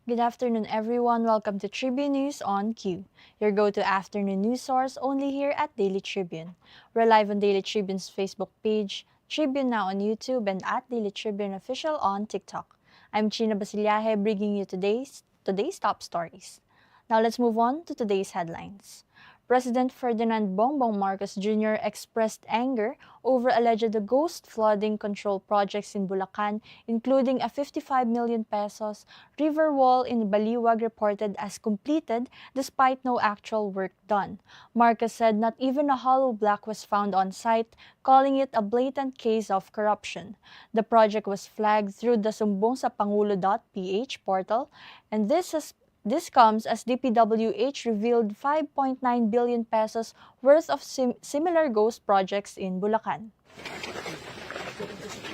Good afternoon, everyone. Welcome to Tribune News on Q, your go-to afternoon news source only here at Daily Tribune. We're live on Daily Tribune's Facebook page, Tribune Now on YouTube, and at Daily Tribune Official on TikTok. I'm Chynna Basillaje, bringing you today's top stories. Now let's move on to today's headlines. President Ferdinand Bongbong Marcos Jr. expressed anger over alleged ghost flooding control projects in Bulacan, including a 55 million pesos river wall in Baliwag reported as completed despite no actual work done. Marcos said not even a hollow block was found on site, calling it a blatant case of corruption. The project was flagged through the Sumbong sa Pangulo.ph portal, and this comes as DPWH revealed 5.9 billion pesos worth of similar ghost projects in Bulacan.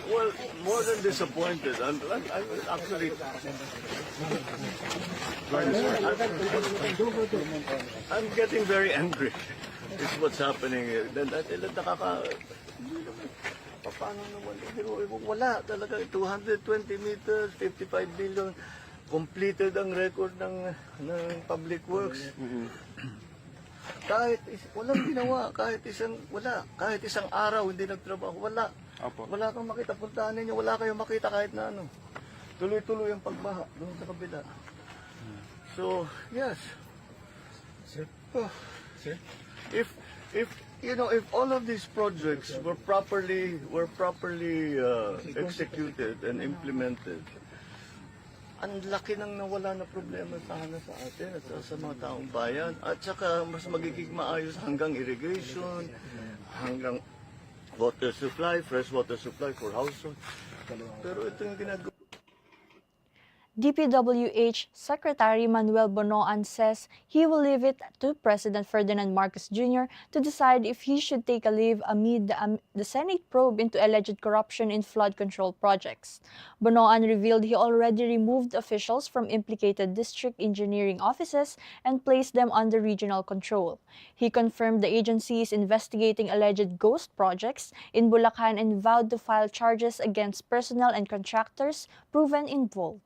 Well, more than disappointed. I'm actually I'm getting very angry. It's what's happening here. Paano naman? Wala talaga. 220 meters, 55 billion. Completed ang record ng public works. Walang ginawa, kahit isang araw hindi nagtrabaho, wala. Wala kang makita, puntahan ninyo, wala kayong makita kahit na ano. Tuloy-tuloy ang pagbaha doon sa kabila. So, yes. If all of these projects were properly executed and implemented, ang laki nang nawala na problema sana sa atin at sa mga taong bayan. At saka mas magiging maayos hanggang irrigation, hanggang water supply, fresh water supply for households. Pero ito yung ginagawa. DPWH Secretary Manuel Bonoan says he will leave it to President Ferdinand Marcos Jr. to decide if he should take a leave amid the Senate probe into alleged corruption in flood control projects. Bonoan revealed he already removed officials from implicated district engineering offices and placed them under regional control. He confirmed the agency is investigating alleged ghost projects in Bulacan and vowed to file charges against personnel and contractors proven involved.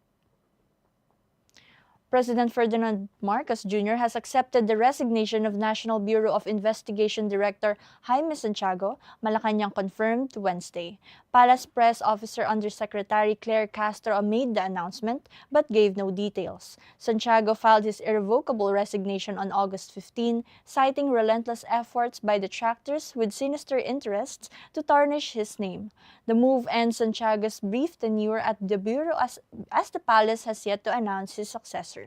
President Ferdinand Marcos Jr. has accepted the resignation of National Bureau of Investigation Director Jaime Santiago, Malacanang confirmed Wednesday. Palace Press Officer Undersecretary Claire Castro made the announcement but gave no details. Santiago filed his irrevocable resignation on August 15, citing relentless efforts by detractors with sinister interests to tarnish his name. The move ends Santiago's brief tenure at the Bureau as the palace has yet to announce his successor.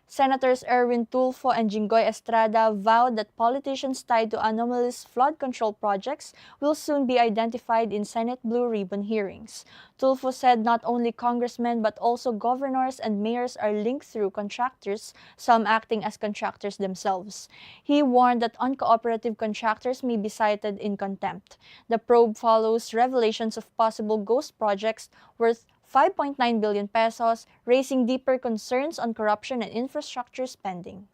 Senators Erwin Tulfo and Jinggoy Estrada vowed that politicians tied to anomalous flood control projects will soon be identified in Senate Blue Ribbon hearings. Tulfo said not only congressmen but also governors and mayors are linked through contractors, some acting as contractors themselves. He warned that uncooperative contractors may be cited in contempt. The probe follows revelations of possible ghost projects worth 5.9 billion pesos, raising deeper concerns on corruption and infrastructure spending.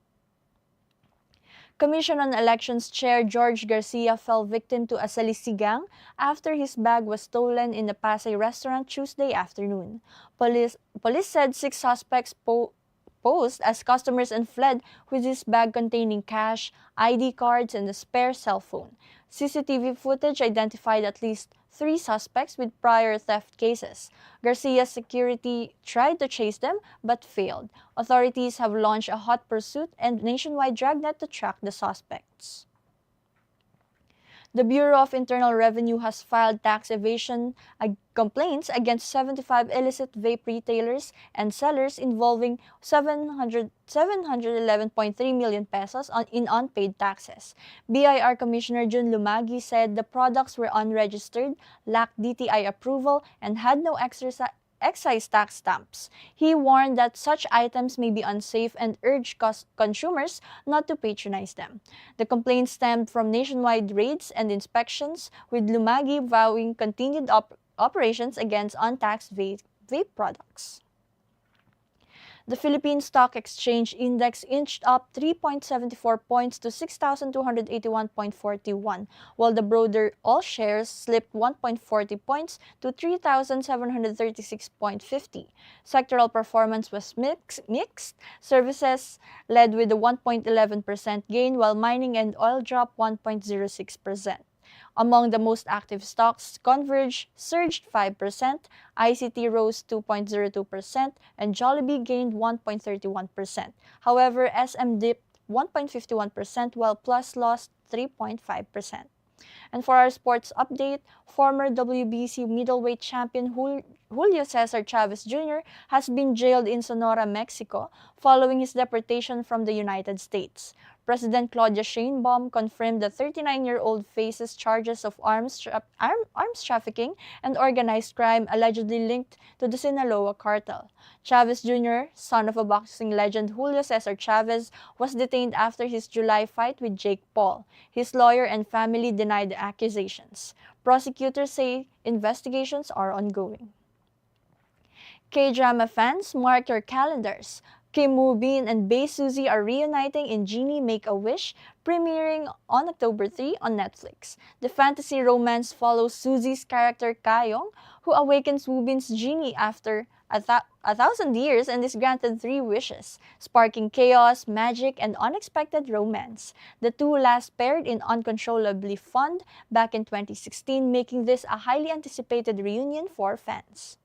Commission on Elections Chair George Garcia fell victim to a salisigang after his bag was stolen in the Pasay restaurant Tuesday afternoon. Police said 6 suspects posed as customers and fled with his bag containing cash, ID cards, and a spare cell phone. CCTV footage identified at least 3 suspects with prior theft cases. Garcia's security tried to chase them but failed. Authorities have launched a hot pursuit and nationwide dragnet to track the suspects. The Bureau of Internal Revenue has filed tax evasion complaints against 75 illicit vape retailers and sellers involving 711.3 million pesos in unpaid taxes. BIR Commissioner Jun Lumagi said the products were unregistered, lacked DTI approval, and had no excise tax stamps. He warned that such items may be unsafe and urged consumers not to patronize them. The complaints stemmed from nationwide raids and inspections, with Lumagi vowing continued operations against untaxed vape products. The Philippine Stock Exchange Index inched up 3.74 points to 6,281.41, while the broader all shares slipped 1.40 points to 3,736.50. Sectoral performance was mixed. Services led with a 1.11% gain, while mining and oil dropped 1.06%. Among the most active stocks, Converge surged 5%, ICT rose 2.02%, and Jollibee gained 1.31%. However, SM dipped 1.51%, while Plus lost 3.5%. And for our sports update, former WBC middleweight champion Julio Cesar Chavez Jr. has been jailed in Sonora, Mexico, following his deportation from the United States. President Claudia Sheinbaum confirmed the 39-year-old faces charges of arms trafficking and organized crime allegedly linked to the Sinaloa cartel. Chavez Jr., son of a boxing legend Julio Cesar Chavez, was detained after his July fight with Jake Paul. His lawyer and family denied the accusations. Prosecutors say investigations are ongoing. K-drama fans, mark your calendars. Kim Woo-bin and Bae Suzy are reuniting in Genie Make-A-Wish, premiering on October 3 on Netflix. The fantasy romance follows Suzy's character Kayong, who awakens Woo-bin's genie after a thousand years and is granted 3 wishes, sparking chaos, magic, and unexpected romance. The two last paired in Uncontrollably Fond back in 2016, making this a highly anticipated reunion for fans.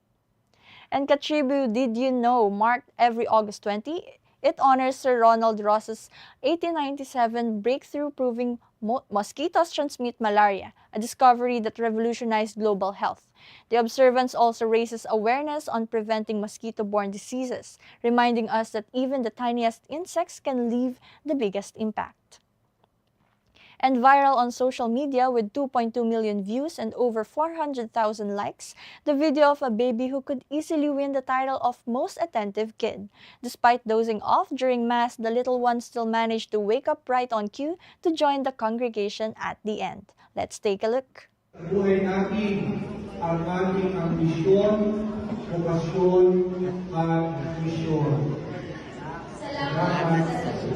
And Tribune Did You Know, marked every August 20, it honors Sir Ronald Ross's 1897 breakthrough proving mosquitoes transmit malaria, a discovery that revolutionized global health. The observance also raises awareness on preventing mosquito-borne diseases, reminding us that even the tiniest insects can leave the biggest impact. And viral on social media with 2.2 million views and over 400,000 likes, the video of a baby who could easily win the title of Most Attentive Kid. Despite dozing off during Mass, the little one still managed to wake up right on cue to join the congregation at the end. Let's take a look. Buhay natin ang ating ambisyon, vokasyon, at misyon. Salamat sa Diyos.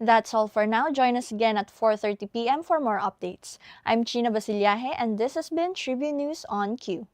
That's all for now. Join us again at 4:30 p.m. for more updates. I'm Chynna Basillaje, and this has been Tribune News on Q.